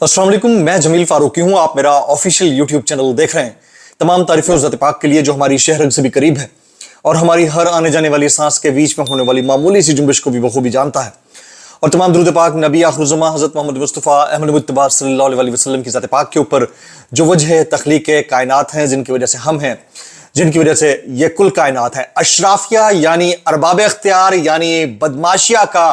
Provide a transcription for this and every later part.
अस्सलाम वालेकुम, मैं जमील फारूकी हूँ। आप मेरा ऑफिशियल यूट्यूब चैनल देख रहे हैं। तमाम तारीफें उस ज़ात पाक के लिए जो हमारी शहर से भी करीब है और हमारी हर आने जाने वाली सांस के बीच में होने वाली मामूली सी जुम्बिश को भी बखूबी जानता है। और तमाम दुरूद पाक नबी आखिरुज़्ज़मा हज़रत मोहम्मद मुस्तफ़ा अहमद मुत्तबा सल्लल्लाहु अलैहि वसल्लम की ज़ात पाक के ऊपर जो वजह तख्लीक कायनात हैं, जिनकी वजह से हम हैं, जिनकी वजह से ये कुल कायनात है। अशराफिया यानी अरबाब इख्तियार यानी बदमाशिया का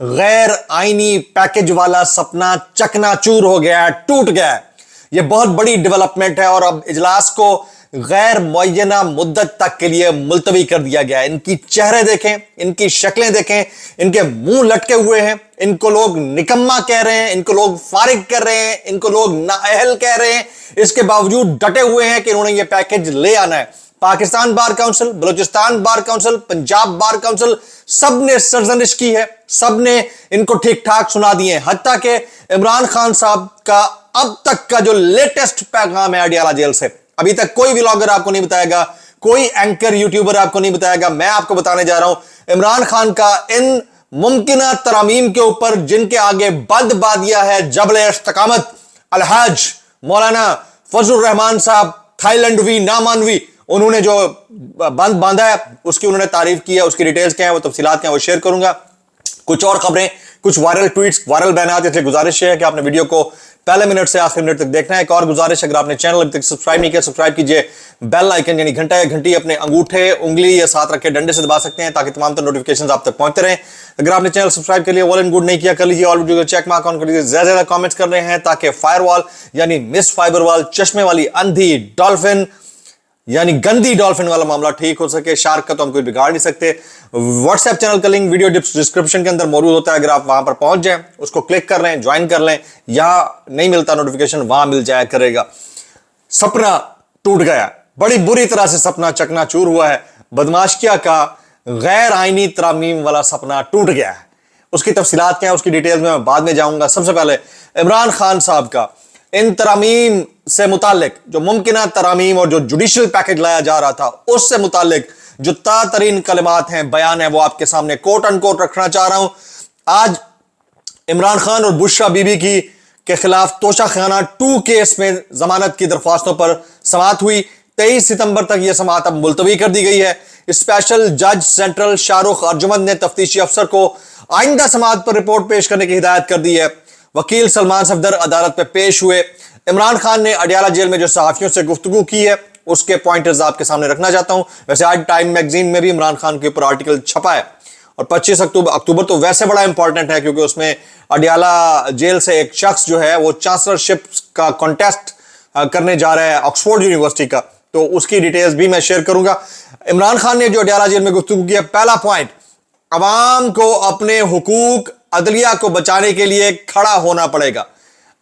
गैर आईनी पैकेज वाला सपना चकनाचूर हो गया है, टूट गया है। यह बहुत बड़ी डेवलपमेंट है और अब इजलास को गैर मुअय्यना मुद्दत तक के लिए मुलतवी कर दिया गया है। इनकी चेहरे देखें, इनकी शक्लें देखें, इनके मुंह लटके हुए हैं। इनको लोग निकम्मा कह रहे हैं, इनको लोग फारिग कर रहे हैं, इनको लोग नाअहल कह रहे हैं। इसके बावजूद डटे हुए हैं कि उन्होंने यह पैकेज ले आना है। Pakistan bar council, Balochistan bar council, Punjab bar council, सब ने सरजनिश की है, सब ने इनको ठीक ठाक सुना दिए। हत्ता के इमरान खान साहब का अब तक का जो लेटेस्ट पैगाम है अडियाला जेल से, अभी तक कोई व्लॉगर आपको नहीं बताएगा, कोई एंकर यूट्यूबर आपको नहीं बताएगा। मैं आपको बताने जा रहा हूं इमरान खान का इन मुमकिना तरामीम के ऊपर जिनके आगे बंद बादिया है जबल इस्तिकामत अलहाज मौलाना फजलुर रहमान साहब थाईलैंडवी नामानवी, उन्होंने जो बंद बांधा है उसकी उन्होंने तारीफ की है। उसकी डिटेल्स क्या है, वो तफसीलात क्या है, वो शेयर करूंगा। कुछ और खबरें, कुछ वायरल ट्वीट्स, वायरल बयानात, इसलिए गुजारिश है कि आपने वीडियो को पहले मिनट से आखिरी मिनट तक देखना है। एक और गुजारिश, अगर आपने चैनल अभी तक सब्सक्राइब नहीं किया, सब्सक्राइब कीजिए। बेल आइकन यानी घंटा या घंटी अपने अंगूठे उंगली या साथ रखे डंडे से दबा सकते हैं ताकि तमाम नोटिफिकेशन आप तक पहुंचते रहें। अगर आपने चैनल सब्सक्राइब के लिए ऑल एंड गुड नहीं किया, कर लीजिए। All video check mark on कर लीजिए। ज्यादा कमेंट्स कर रहे हैं ताकि फायरवॉल यानी मिस फाइबर वॉल, चश्मे वाली अंधी डॉल्फिन यानी गंदी डॉल्फिन वाला मामला ठीक हो सके। शार्क का तो हम कोई बिगाड़ नहीं सकते। व्हाट्सएप चैनल का लिंक वीडियो डिस्क्रिप्शन के अंदर मौजूद होता है। अगर आप वहां पर पहुंच जाएं, उसको क्लिक कर लें, ज्वाइन कर लें। यहां नहीं मिलता नोटिफिकेशन, वहां मिल जाया करेगा। सपना टूट गया, बड़ी बुरी तरह से सपना चकनाचूर हुआ है। बदमाशिया का गैर आईनी तरामीम वाला सपना टूट गया है। उसकी तफसीलात क्या है, उसकी डिटेल्स में मैं बाद में जाऊंगा। सबसे पहले इमरान खान साहब का इन तरामीम से मुतालिक जो मुमकिना तरामीम और जो जुडिशियल पैकेज लाया जा रहा था उससे मुतालिक जो तातरीन कलिमात हैं, बयान है, वो आपके सामने कोट अनकोट रखना चाह रहा हूं। आज इमरान खान और बुशरा बीबी की के खिलाफ तोशाखाना 2 केस में जमानत की दरख्वास्तों पर समाअत हुई। 23 सितंबर तक यह समाअत अब मुलतवी कर दी गई है। स्पेशल जज सेंट्रल शाहरुख अर्जुमंद ने तफ्तीशी अफसर को आइंदा समाअत पर रिपोर्ट पेश करने की हिदायत कर दी है। वकील सलमान सफदर अदालत में पेश हुए। इमरान खान ने अडियाला जेल में जो सहाफियों से गुफ्तगू की है उसके पॉइंटर्स आपके सामने रखना चाहता हूं। वैसे आज टाइम मैगजीन में भी इमरान खान के ऊपर आर्टिकल छपा है और 25 अक्टूबर तो वैसे बड़ा इंपॉर्टेंट है क्योंकि उसमें अडियाला जेल से एक शख्स जो है वो चांसलरशिप का कॉन्टेस्ट करने जा रहा है ऑक्सफोर्ड यूनिवर्सिटी का, तो उसकी डिटेल्स भी मैं शेयर करूंगा। इमरान खान ने जो अडियाला जेल में गुफ्तगू किया, पहला पॉइंट, अवाम को अपने हुकूक अदलिया को बचाने के लिए खड़ा होना पड़ेगा।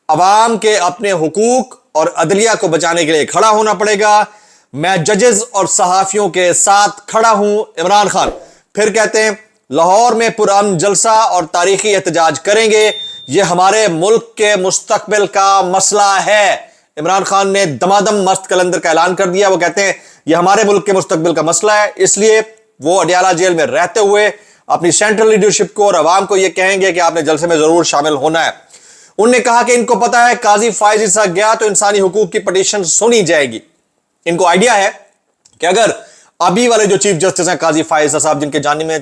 अवाम के अपने हुकूक और अदलिया को बचाने के लिए खड़ा होना पड़ेगा। मैं जजेस और सहाफियों के साथ खड़ा हूं, इमरान खान। फिर कहते हैं लाहौर में पुरअमन जलसा और तारीखी एहतजाज करेंगे, यह हमारे मुल्क के मुस्तकबिल का मसला है। इमरान खान ने दमादम मस्त कलंदर का ऐलान कर दिया। वो कहते हैं यह हमारे मुल्क के मुस्तकबिल का मसला है, इसलिए वो अडियाला जेल में रहते हुए अपनी सेंट्रल लीडरशिप को और अवाम को यह कहेंगे कि आपने जलसे में जरूर शामिल होना है। उन्होंने कहा कि इनको पता है काजी फाइज ईसा गया तो इंसानी हुकूक की पिटीशन सुनी जाएगी। इनको आइडिया है कि अगर अभी वाले जो चीफ जस्टिस हैं काजी फाइज साहब, जिनके जाने में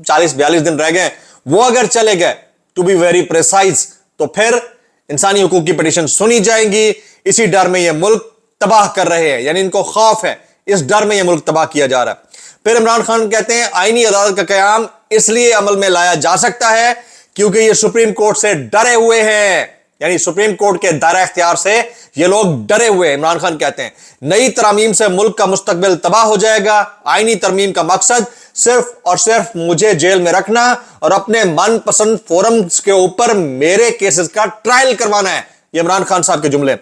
40-42 दिन रह गए, वो अगर चले गए, टू बी वेरी प्रिसाइज, तो फिर इंसानी हुकूक की पिटीशन सुनी जाएंगी। इसी डर में यह मुल्क तबाह कर रहे हैं, यानी इनको खौफ है, इस डर में यह मुल्क तबाह किया जा रहा है। फिर इमरान खान कहते हैं आईनी अदालत का कयाम इसलिए अमल में लाया जा सकता है क्योंकि ये सुप्रीम कोर्ट से डरे हुए हैं, यानी सुप्रीम कोर्ट के दायरा इख्तियार से ये लोग डरे हुए हैं। इमरान खान कहते हैं नई तरमीम से मुल्क का मुस्तकबिल तबाह हो जाएगा। आईनी तरमीम का मकसद सिर्फ और सिर्फ मुझे जेल में रखना और अपने मनपसंद फोरम्स के ऊपर मेरे केसेस का ट्रायल करवाना है। ये इमरान खान साहब के जुमले।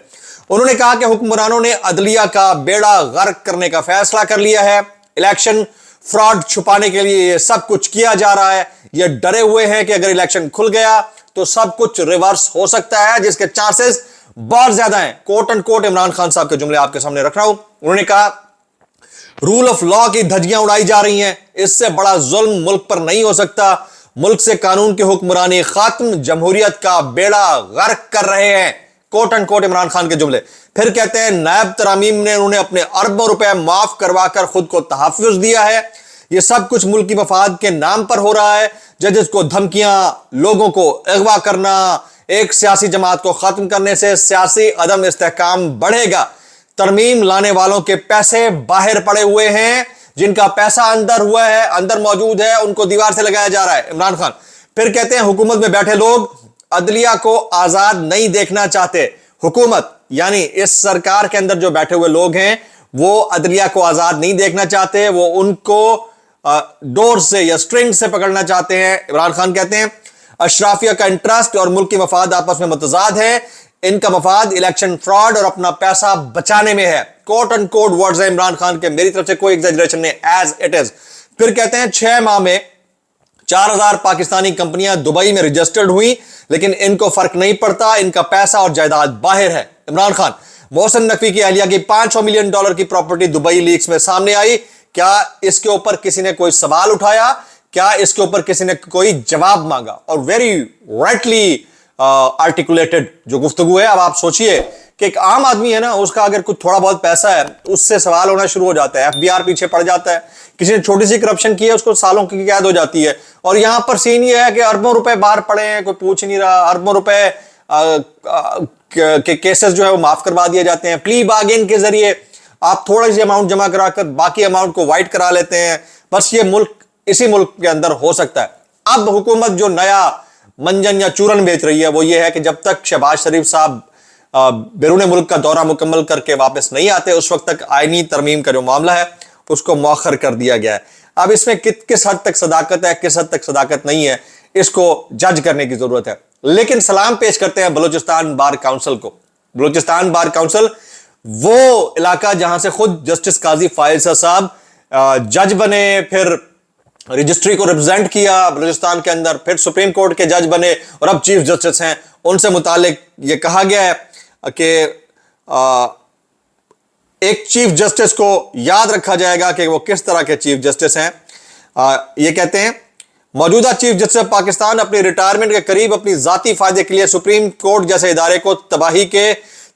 उन्होंने कहा कि हुक्मरानों ने अदलिया का बेड़ा गर्क करने का फैसला कर लिया है। इलेक्शन फ्रॉड छुपाने के लिए यह सब कुछ किया जा रहा है। ये डरे हुए हैं कि अगर इलेक्शन खुल गया तो सब कुछ रिवर्स हो सकता है, जिसके चांसेस बहुत ज्यादा हैं। Quote and quote Imran Khan साहब के जुमले आपके सामने रख रहा हूं। उन्होंने कहा रूल ऑफ लॉ की धज्जियां उड़ाई जा रही हैं, इससे बड़ा जुल्म मुल्क पर नहीं हो सकता। मुल्क से कानून के हुक्मरानी खात्म जमहूरियत का बेड़ा गर्क कर रहे हैं। Quote and quote Imran Khan के जुमले। फिर कहते हैं नायब तरामीम ने उन्हें अपने अरबों रुपए माफ करवाकर खुद को तहफ्फुज दिया है। ये सब कुछ मुल्की मफाद के नाम पर हो रहा है। जजेस को धमकियां, लोगों को अगवा करना, एक सियासी जमात को खत्म करने से सियासी अदम इस्तेहकाम बढ़ेगा। तरमीम लाने वालों के पैसे बाहर पड़े हुए हैं, जिनका पैसा अंदर हुआ है, अंदर मौजूद है, उनको दीवार से लगाया जा रहा है। इमरान खान फिर कहते हैं हुकूमत में बैठे लोग अदलिया को आजाद नहीं देखना चाहते। हुकूमत यानी इस सरकार के अंदर जो बैठे हुए लोग हैं वो अदलिया को आजाद नहीं देखना चाहते, वो उनको डोर से या स्ट्रिंग से पकड़ना चाहते हैं। इमरान खान कहते हैं अशराफिया का इंटरेस्ट और मुल्क की मफाद आपस में मुतजाद है। इनका मफाद इलेक्शन फ्रॉड और अपना पैसा बचाने में है। कोट एंड कोट वर्ड्स है इमरान खान के, मेरी तरफ से कोई एग्जैजरेशन नहीं, एज इट इज। फिर कहते हैं 6 माह में 4000 पाकिस्तानी कंपनियां दुबई में रजिस्टर्ड हुई, लेकिन इनको फर्क नहीं पड़ता, इनका पैसा और जायदाद बाहर है। इमरान खान मोहसिन नकवी की अहलिया की $500 मिलियन की प्रॉपर्टी दुबई लीक्स में सामने आई। क्या इसके ऊपर किसी ने कोई सवाल उठाया? क्या इसके ऊपर किसी ने कोई जवाब मांगा? और वेरी राइटली आर्टिकुलेटेड जो गुफ्तगू है। अब आप सोचिए कि एक आम आदमी है ना, उसका अगर कुछ थोड़ा बहुत पैसा है, उससे सवाल होना शुरू हो जाता है, FBI पीछे पड़ जाता है, किसी ने छोटी सी करप्शन की है उसको सालों की कैद हो जाती है। और यहां पर सीन ये है कि अरबों रुपए बाहर पड़े हैं, कोई पूछ नहीं रहा, अरबों रुपए के केसेस जो है वो माफ करवा दिए जाते हैं। प्ली बार्गेन के जरिए आप थोड़ी सी अमाउंट जमा कराकर बाकी अमाउंट को वाइट करा लेते हैं। बस ये मुल्क इसी मुल्क के अंदर हो सकता है। अब हुकूमत जो नया मंजन या चूरन बेच रही है वो ये है कि जब तक शहबाज शरीफ साहब बैरून मुल्क का दौरा मुकम्मल करके वापस नहीं आते, उस वक्त तक आईनी तरमीम का जो मामला है उसको मौखर कर दिया गया है। अब इसमें किस हद तक सदाकत है, किस हद तक सदाकत नहीं है, इसको जज करने की जरूरत है। लेकिन सलाम पेश करते हैं बलूचिस्तान बार काउंसिल को। बलूचिस्तान बार काउंसिल वो इलाका जहां से खुद जस्टिस काजी फाइज साहब जज बने, फिर रजिस्ट्री को रिप्रेजेंट किया बलूचिस्तान के अंदर, फिर सुप्रीम कोर्ट के जज बने और अब चीफ जस्टिस हैं। उनसे मुतालिक ये कहा गया है कि एक चीफ जस्टिस को याद रखा जाएगा कि वो किस तरह के चीफ जस्टिस हैं। ये कहते हैं मौजूदा चीफ जस्टिस पाकिस्तान अपनी रिटायरमेंट के करीब अपनी जाती फायदे के लिए सुप्रीम कोर्ट जैसे इदारे को तबाही के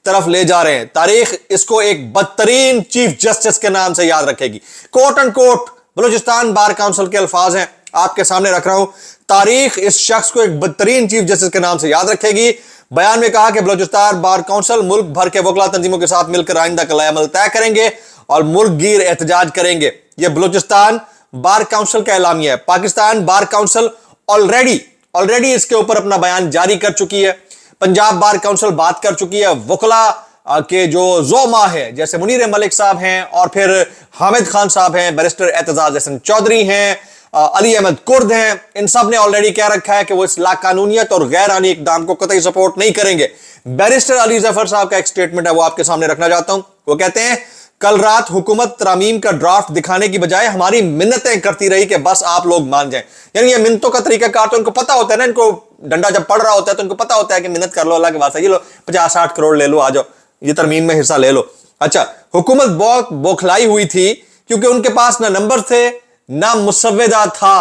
तरफ ले जा रहे हैं। तारीख इसको एक बदतरीन चीफ जस्टिस के नाम से याद रखेगी। Quote and quote Balochistan bar council के अल्फाज हैं, आपके सामने रख रहा हूं। तारीख इस शख्स को एक बदतरीन चीफ जस्टिस के नाम से याद रखेगी। बयान में कहा कि बलूचिस्तान बार काउंसिल मुल्क भर के वकला तंजीमों के साथ मिलकर आइंदा का अमल तय करेंगे और मुल्क गिर एहतजाज करेंगे। यह बलूचिस्तान बार काउंसिल का एलामिया है। पाकिस्तान बार काउंसिल ऑलरेडी इसके ऊपर अपना बयान जारी कर चुकी है। पंजाब बार काउंसिल बात कर चुकी है। वकला के जो जोमा है, जैसे मुनीर मलिक साहब हैं और फिर हामिद खान साहब हैं, बैरिस्टर एतजाज हसन चौधरी हैं, अली अहमद कुर्द हैं, इन सब ने ऑलरेडी कह रखा है कि वो इस लाकानूनियत और गैर आनी इकदाम को कतई सपोर्ट नहीं करेंगे। बैरिस्टर अली जफर साहब का एक स्टेटमेंट है, वो आपके सामने रखना चाहता हूं। वो कहते हैं कल रात हुकूमत तरामीम का ड्राफ्ट दिखाने की बजाय हमारी मिन्नतें करती रही कि बस आप लोग मान जाएं। यानी ये मिन्नतों का तरीकाकार तो इनको पता होता है ना, इनको डंडा जब पड़ रहा होता है तो इनको पता होता है कि मिन्नत कर लो अल्लाह के वास्ते, ये लो 50-60 करोड़ ले लो, आ जाओ ये तरमीम में हिस्सा ले लो। अच्छा, हुकूमत बहुत बौखलाई हुई थी क्योंकि उनके पास ना नंबर थे ना मुसव्वदा था।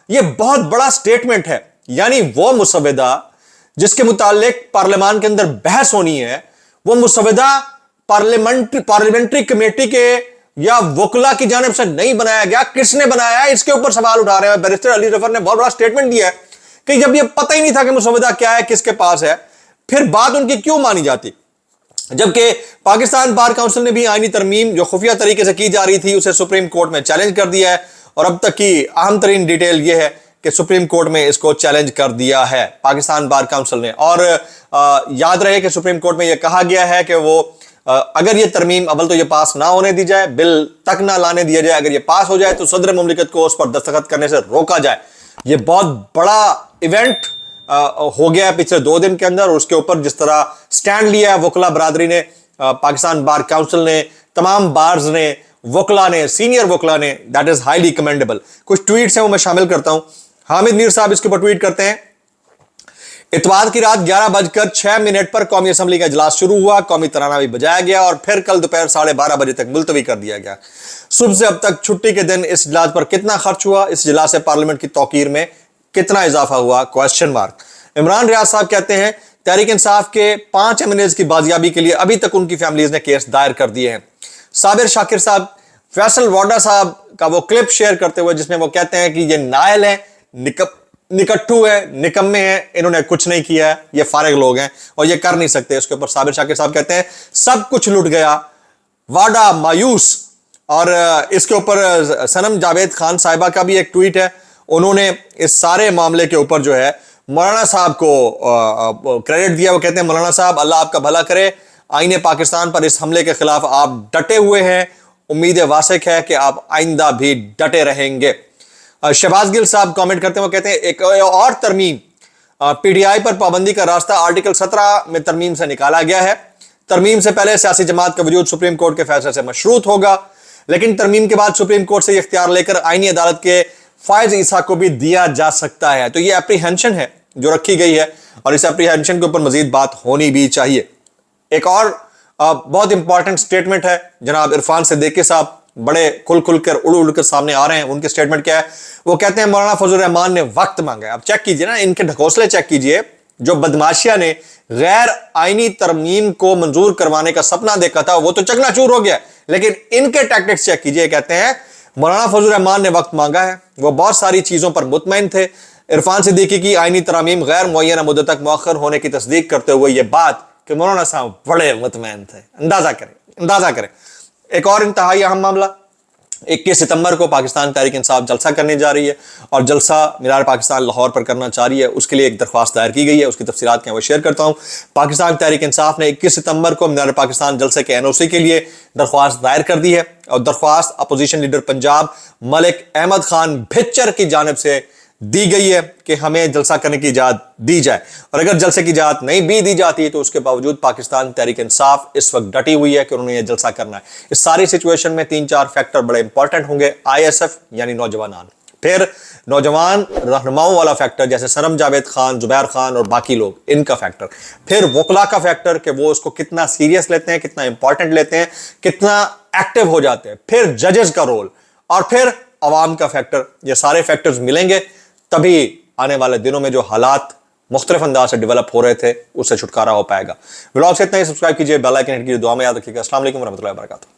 ये बहुत बड़ा स्टेटमेंट है। यानी वो मुसव्वदा जिसके मुतालिक पार्लियामान के अंदर बहस होनी है, वो मुसव्वदा पार्लियामेंट्री कमेटी के या वकला की जानिब से नहीं बनाया गया। किसने बनाया है, इसके ऊपर सवाल उठा रहे हैं। बैरिस्टर अली जफर ने बहुत बड़ा स्टेटमेंट दिया है कि जब ये पता ही नहीं था कि मुसव्वदा क्या है, किसके पास है, फिर बात उनकी क्यों मानी जाती। जबकि पाकिस्तान बार काउंसिल ने भी आईनी तरमीम जो खुफिया तरीके से की जा रही थी उसे सुप्रीम कोर्ट में चैलेंज कर दिया है। और अब तक की अहम तरीन डिटेल यह है कि सुप्रीम कोर्ट में इसको चैलेंज कर दिया है पाकिस्तान बार काउंसिल ने। और याद रहे कि सुप्रीम कोर्ट में यह कहा गया है कि वो अगर ये तरमीम अव्वल तो ये पास ना होने दी जाए, बिल तक ना लाने दिया जाए, अगर ये पास हो जाए तो सदर मुमलिकत को उस पर दस्तखत करने से रोका जाए। ये बहुत बड़ा इवेंट हो गया है पिछले 2 दिन के अंदर, और उसके ऊपर जिस तरह स्टैंड लिया है वकला बरादरी ने, पाकिस्तान बार काउंसिल ने, तमाम बार्स ने, वकला ने, सीनियर वकला ने, दैट इज हाईली कमेंडेबल। कुछ ट्वीट्स हैं वो मैं शामिल करता हूं। हामिद मीर साहब इसके ऊपर ट्वीट करते हैं, इतवार की रात 11:06 पर कौमी असम्बली का इजलास शुरू हुआ, कौमी तराना भी बजाया गया और फिर कल दोपहर 12:30 बजे तक मुलतवी कर दिया गया। सुबह से अब तक छुट्टी के दिन इस इजलास पर कितना खर्च हुआ, इस इजलास से पार्लियामेंट की तौकीर में कितना इजाफा हुआ, क्वेश्चन मार्क। इमरान रियाज साहब कहते हैं तहरीक इंसाफ के 5 एमएनएज की बाजियाबी के लिए अभी तक उनकी फैमिलीज ने केस दायर कर दिए हैं। साबिर शाकिर साहब फैसल वाडा साहब का वो क्लिप शेयर करते हुए जिसमें वो कहते हैं कि ये नायल है, निकट्ठू है, निकम्मे हैं, इन्होंने कुछ नहीं किया है, ये फारिग लोग हैं और ये कर नहीं सकते। उसके ऊपर साबिर शाकिर साहब कहते हैं सब कुछ लुट गया, वाडा मायूस। और इसके ऊपर सनम जावेद खान साहिबा का भी एक ट्वीट है। उन्होंने इस सारे मामले के ऊपर जो है मौलाना साहब को क्रेडिट दिया। वो कहते हैं मौलाना साहब अल्लाह आपका भला करे, आईने पाकिस्तान पर इस हमले के खिलाफ आप डटे हुए हैं, उम्मीद वासिक है कि आप आइंदा भी डटे रहेंगे। शहबाज गिल साहब कमेंट करते हैं, वो कहते हैं एक और तरमीम, पीटीआई पर पाबंदी का रास्ता आर्टिकल 17 में तरमीम से निकाला गया है। तरमीम से पहले सियासी जमात का वजूद सुप्रीम कोर्ट के फैसले से मशरूत होगा, लेकिन तरमीम के बाद सुप्रीम कोर्ट से इख्तियार लेकर आईनी अदालत के फायज ईसा को भी दिया जा सकता है। तो ये एप्रीहेंशन है जो रखी गई है और इस एप्रीहेंशन के ऊपर मजीद बात होनी भी चाहिए। एक और बहुत इंपॉर्टेंट स्टेटमेंट है जनाब इरफान सिद्दीकी साहब, बड़े खुल कर उड़ कर सामने आ रहे हैं। उनके स्टेटमेंट क्या है? वो कहते हैं मौलाना फजल रहमान ने वक्त मांगा है। अब चेक कीजिए ना, इनके ढकोसले चेक कीजिए। जो बदमाशिया ने गैर आईनी तरमीम को मंजूर करवाने का सपना देखा था वो तो चकनाचूर हो गया, लेकिन इनके टैक्टिक्स चेक कीजिए। कहते हैं मौलाना फजल रहमान ने वक्त मांगा है, वो बहुत सारी चीजों पर मुतमईन थे। इरफान सिद्दीकी की आईनी तरमीम गैर मुअय्यना मुद्दत तक मौखर होने की तस्दीक करते हुए ये बात कि मौलाना साहब बड़े मुतमईन थे। अंदाजा करें। एक और इंतहाई अहम मामला, 21 सितंबर को पाकिस्तान तहरीक इंसाफ जलसा करने जा रही है और जलसा मीनार पाकिस्तान लाहौर पर करना चाह रही है। उसके लिए एक दरख्वास्त दायर की गई है, उसकी तफसीलात क्या वो शेयर करता हूँ। पाकिस्तान तहरीक इंसाफ ने 21 सितंबर को मीनार पाकिस्तान जलसे के एनओसी के लिए दरख्वास्त दायर कर दी है और दरख्वास्त अपोजिशन लीडर पंजाब मलिक अहमद खान भिच्चर की जानिब से दी गई है कि हमें जलसा करने की इजाजत दी जाए, और अगर जलसे की इजाजत नहीं भी दी जाती है तो उसके बावजूद पाकिस्तान तहरीक इंसाफ इस वक्त डटी हुई है कि उन्होंने ये जलसा करना है। इस सारी सिचुएशन में 3-4 फैक्टर बड़े इंपॉर्टेंट होंगे। आईएसएफ यानी नौजवान, फिर नौजवान रहनुमाओं वाला फैक्टर जैसे सनम जावेद खान, जुबैर खान और बाकी लोग, इनका फैक्टर, फिर वकला का फैक्टर कि वो उसको कितना सीरियस लेते हैं, कितना इंपॉर्टेंट लेते हैं, कितना एक्टिव हो जाते हैं, फिर जजेस का रोल और फिर अवाम का फैक्टर। ये सारे फैक्टर्स मिलेंगे तभी आने वाले दिनों में जो हालात मुख्तलिफ अंदाज से डेवलप हो रहे थे उससे छुटकारा हो पाएगा। व्लॉग से इतना ही। सब्सक्राइब कीजिए, बेल आइकन हिट कीजिए, दुआ में याद रखिएगा। अस्सलाम वालेकुम रहमतुल्लाहि व बरकातहू।